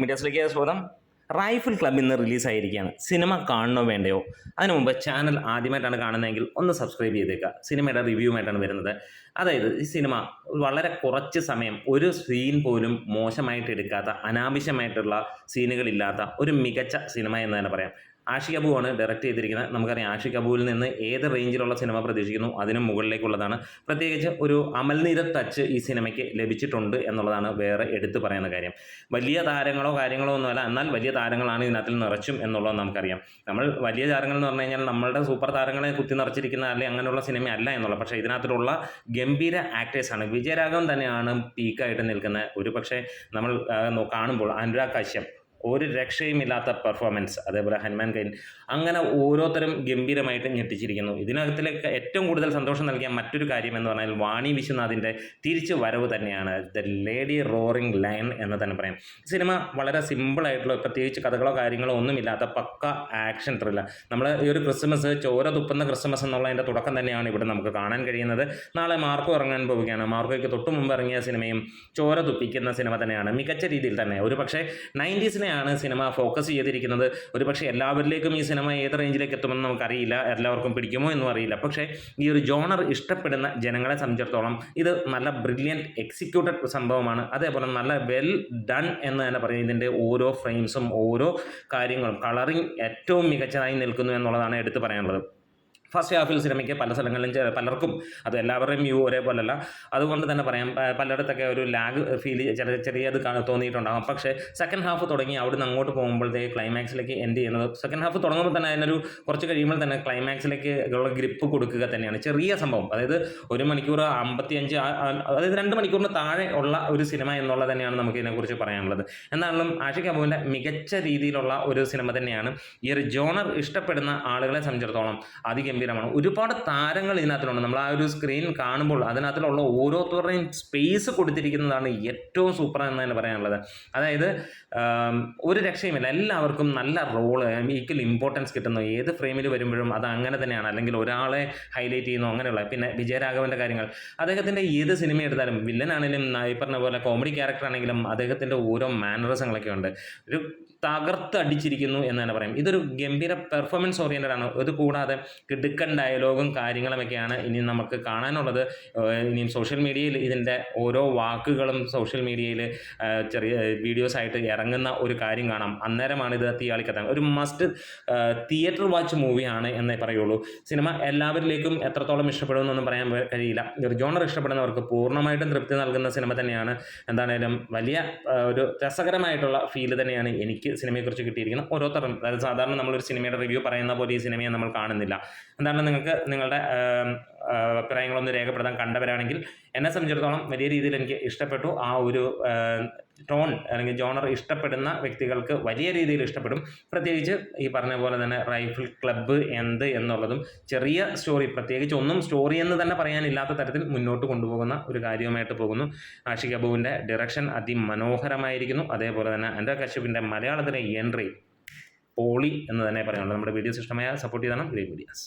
മീഡിയാസിലേക്ക് സ്വാഗതം. Rifle club ഇന്ന് റിലീസായിരിക്കുകയാണ്. Cinema കാണണോ വേണ്ടയോ? അതിനു മുമ്പ് ചാനൽ ആദ്യമായിട്ടാണ് കാണുന്നതെങ്കിൽ ഒന്ന് സബ്സ്ക്രൈബ് ചെയ്തേക്കുക. സിനിമയുടെ റിവ്യൂമായിട്ടാണ് വരുന്നത്. അതായത് ഈ സിനിമ വളരെ കുറച്ച് സമയം ഒരു സീൻ പോലും മോശമായിട്ട് എടുക്കാത്ത, അനാവശ്യമായിട്ടുള്ള സീനുകളില്ലാത്ത ഒരു മികച്ച സിനിമ എന്ന് തന്നെ പറയാം. ആഷിക് അബു ആണ് ഡയറക്റ്റ് ചെയ്തിരിക്കുന്നത്. നമുക്കറിയാം ആഷിക് അബുവിൽ നിന്ന് ഏത് റേഞ്ചിലുള്ള സിനിമ പ്രതീക്ഷിക്കുന്നു അതിനും മുകളിലേക്കുള്ളതാണ്. പ്രത്യേകിച്ച് ഒരു അമൽനീര ടച്ച് ഈ സിനിമയ്ക്ക് ലഭിച്ചിട്ടുണ്ട് എന്നുള്ളതാണ് വേറെ എടുത്തു പറയുന്ന കാര്യം. വലിയ താരങ്ങളോ കാര്യങ്ങളോ ഒന്നുമല്ല, എന്നാൽ വലിയ താരങ്ങളാണ് ഇതിനകത്തിൽ നിറച്ചും എന്നുള്ളത് നമുക്കറിയാം. നമ്മൾ വലിയ താരങ്ങൾ എന്ന് പറഞ്ഞു കഴിഞ്ഞാൽ നമ്മളുടെ സൂപ്പർ താരങ്ങളെ കുത്തി നിറച്ചിരിക്കുന്ന അല്ലെങ്കിൽ അങ്ങനെയുള്ള സിനിമയല്ല എന്നുള്ളത്. പക്ഷേ ഇതിനകത്തുള്ള ഗംഭീര ആക്ടേഴ്സാണ്. വിജയരാഘവൻ തന്നെയാണ് പീക്കായിട്ട് നിൽക്കുന്ന. ഒരു പക്ഷേ നമ്മൾ കാണുമ്പോൾ അനുരാഗ് കശ്യപ് ഒരു രക്ഷയുമില്ലാത്ത പെർഫോമൻസ്, അതേപോലെ ഹനുമാൻ കൈൻ, അങ്ങനെ ഓരോരുത്തരും ഗംഭീരമായിട്ട് ഞെട്ടിച്ചിരിക്കുന്നു. ഇതിനകത്തിലേക്ക് ഏറ്റവും കൂടുതൽ സന്തോഷം നൽകിയ മറ്റൊരു കാര്യം എന്ന് പറഞ്ഞാൽ വാണി വിശ്വനാഥിൻ്റെ തിരിച്ചു വരവ് തന്നെയാണ്. ദ ലേഡി റോറിംഗ് ലയൺ എന്ന് തന്നെ പറയാം. സിനിമ വളരെ സിമ്പിളായിട്ടുള്ള, പ്രത്യേകിച്ച് കഥകളോ കാര്യങ്ങളോ ഒന്നുമില്ലാത്ത പക്ക ആക്ഷൻ ത്രില്ലർ. നമ്മൾ ഈ ഒരു ക്രിസ്മസ്, ചോര തുപ്പുന്ന ക്രിസ്മസ് എന്നുള്ളതിൻ്റെ തുടക്കം തന്നെയാണ് ഇവിടെ നമുക്ക് കാണാൻ കഴിയുന്നത്. നാളെ മാർക്കോ ഇറങ്ങാൻ പോവുകയാണ്. മാർക്കോയ്ക്ക് തൊട്ട് മുമ്പ് ഇറങ്ങിയ സിനിമയും ചോര തുപ്പിക്കുന്ന സിനിമ തന്നെയാണ്. മികച്ച രീതിയിൽ തന്നെ ഒരു പക്ഷേ 90s സിനിമ ഫോക്കസ് ചെയ്തിരിക്കുന്നത്. ഒരു പക്ഷേ എല്ലാവരിലേക്കും ഈ സിനിമ ഏത് റേഞ്ചിലേക്ക് എത്തുമെന്ന് നമുക്കറിയില്ല, എല്ലാവർക്കും പിടിക്കുമോ എന്നും അറിയില്ല. പക്ഷേ ഈ ഒരു ജോണർ ഇഷ്ടപ്പെടുന്ന ജനങ്ങളെ സംബന്ധിച്ചിടത്തോളം ഇത് നല്ല ബ്രില്യൻറ്റ് എക്സിക്യൂട്ടഡ് സംഭവമാണ്. അതേപോലെ നല്ല വെൽ ഡൺ എന്ന് തന്നെ പറയും. ഇതിൻ്റെ ഓരോ ഫ്രെയിംസും ഓരോ കാര്യങ്ങളും കളറിങ് ഏറ്റവും മികച്ചതായി നിൽക്കുന്നു എന്നുള്ളതാണ് എടുത്തു പറയാനുള്ളത്. ഫസ്റ്റ് ഹാഫിൽ സിനിമയ്ക്ക് പല സ്ഥലങ്ങളിലും പലർക്കും, അത് എല്ലാവരുടെയും വ്യൂ ഒരേപോലല്ല, അതുകൊണ്ട് തന്നെ പറയാം പലയിടത്തൊക്കെ ഒരു ലാഗ് ഫീൽ ചെറിയത് തോന്നിയിട്ടുണ്ടാകും. പക്ഷേ സെക്കൻഡ് ഹാഫ് തുടങ്ങി അവിടുന്ന് അങ്ങോട്ട് പോകുമ്പോഴത്തേക്ക് ക്ലൈമാക്സിലേക്ക് എൻഡ് ചെയ്യുന്നത്, സെക്കൻഡ് ഹാഫ് തുടങ്ങുമ്പോൾ തന്നെ അതിനൊരു കുറച്ച് കഴിയുമ്പോൾ തന്നെ ക്ലൈമാക്സിലേക്ക് ഉള്ള ഗ്രിപ്പ് കൊടുക്കുക തന്നെയാണ്. ചെറിയ സംഭവം, അതായത് 1 മണിക്കൂർ 55, അതായത് 2 മണിക്കൂറിന് താഴെ ഉള്ള ഒരു സിനിമ എന്നുള്ളത് തന്നെയാണ് നമുക്ക് ഇതിനെക്കുറിച്ച് പറയാനുള്ളത്. എന്നാലും ആഷിക് അബുവിൻ്റെ മികച്ച രീതിയിലുള്ള ഒരു സിനിമ തന്നെയാണ്. ഈ ഒരു ജോണർ ഇഷ്ടപ്പെടുന്ന ആളുകളെ സംബന്ധിച്ചിടത്തോളം അധികം ഒരുപാട് താരങ്ങൾ ഇതിനകത്തിലുണ്ട്. നമ്മൾ ആ ഒരു സ്ക്രീൻ കാണുമ്പോൾ അതിനകത്തിലുള്ള ഓരോരുത്തരുടെയും സ്പേസ് കൊടുത്തിരിക്കുന്നതാണ് ഏറ്റവും സൂപ്പർ എന്ന് തന്നെ പറയാനുള്ളത്. അതായത് ഒരു രക്ഷയുമില്ല, എല്ലാവർക്കും നല്ല റോള്, ഈക്വൽ ഇമ്പോർട്ടൻസ് കിട്ടുന്നു. ഏത് ഫ്രെയിമിൽ വരുമ്പോഴും അത് അങ്ങനെ തന്നെയാണ്, അല്ലെങ്കിൽ ഒരാളെ ഹൈലൈറ്റ് ചെയ്യുന്നു അങ്ങനെയുള്ള. പിന്നെ വിജയരാഘവൻ്റെ കാര്യങ്ങൾ, അദ്ദേഹത്തിൻ്റെ ഏത് സിനിമ എടുത്താലും വില്ലനാണെങ്കിലും ഈ പറഞ്ഞ പോലെ കോമഡി ക്യാരക്ടർ ആണെങ്കിലും അദ്ദേഹത്തിൻ്റെ ഓരോ മാനറിസങ്ങളൊക്കെ ഉണ്ട്. ഒരു തകർത്തടിച്ചിരിക്കുന്നു എന്ന് തന്നെ പറയാം. ഇതൊരു ഗംഭീര പെർഫോമൻസ് ഓറിയൻറ്റഡ് ആണ്. ഇത് കൂടാതെ കിടുക്കൻ ഡയലോഗും കാര്യങ്ങളുമൊക്കെയാണ് ഇനി നമുക്ക് കാണാനുള്ളത്. ഇനി സോഷ്യൽ മീഡിയയിൽ ഇതിൻ്റെ ഓരോ വാക്കുകളും സോഷ്യൽ മീഡിയയിൽ ചെറിയ വീഡിയോസായിട്ട് ഇറങ്ങുന്ന ഒരു കാര്യം കാണാം. അന്നേരമാണ് ഇത് തീയാളിക്കത്താൻ ഒരു മസ്റ്റ് തിയേറ്റർ വാച്ച് മൂവിയാണ് എന്നേ പറയുള്ളൂ. സിനിമ എല്ലാവരിലേക്കും എത്രത്തോളം ഇഷ്ടപ്പെടുമെന്നൊന്നും പറയാൻ കഴിയില്ല. ഒരു ജോണർ ഇഷ്ടപ്പെടുന്നവർക്ക് പൂർണ്ണമായിട്ടും തൃപ്തി നൽകുന്ന സിനിമ തന്നെയാണ്. എന്താണേലും വലിയ ഒരു രസകരമായിട്ടുള്ള ഫീൽ തന്നെയാണ് എനിക്ക് സിനിമയെക്കുറിച്ച് കിട്ടിയിരിക്കുന്നത്. ഓരോരുത്തരും, അതായത് സാധാരണ നമ്മളൊരു സിനിമയുടെ റിവ്യൂ പറയുന്ന പോലെ ഈ സിനിമയെ നമ്മൾ കാണുന്നില്ല. എന്താണ് നിങ്ങൾക്ക് നിങ്ങളുടെ അഭിപ്രായങ്ങളൊന്ന് രേഖപ്പെടുത്താൻ കണ്ടവരാണെങ്കിൽ, എന്നെ സംബന്ധിച്ചിടത്തോളം വലിയ രീതിയിൽ എനിക്ക് ഇഷ്ടപ്പെട്ടു. ആ ഒരു ടോൺ അല്ലെങ്കിൽ ജോണർ ഇഷ്ടപ്പെടുന്ന വ്യക്തികൾക്ക് വലിയ രീതിയിൽ ഇഷ്ടപ്പെടും. പ്രത്യേകിച്ച് ഈ പറഞ്ഞ പോലെ തന്നെ റൈഫിൾ ക്ലബ്ബ് എന്ത് എന്നുള്ളതും ചെറിയ സ്റ്റോറി, പ്രത്യേകിച്ച് ഒന്നും സ്റ്റോറി എന്ന് തന്നെ പറയാനില്ലാത്ത തരത്തിൽ മുന്നോട്ട് കൊണ്ടുപോകുന്ന ഒരു കാര്യവുമായിട്ട് പോകുന്നു. ആഷിക് അബുവിൻ്റെ ഡയറക്ഷൻ അതിമനോഹരമായിരിക്കുന്നു. അതേപോലെ തന്നെ അനുരാഗ് കശ്യപിൻ്റെ മലയാളത്തിലെ എൻട്രി പോളി എന്ന് തന്നെ പറയാനുള്ളത്. നമ്മുടെ വീഡിയോസ് ഇഷ്ടമായ സപ്പോർട്ട് ചെയ്താണ് ഗ്രേറ്റ് വീഡിയോസ്.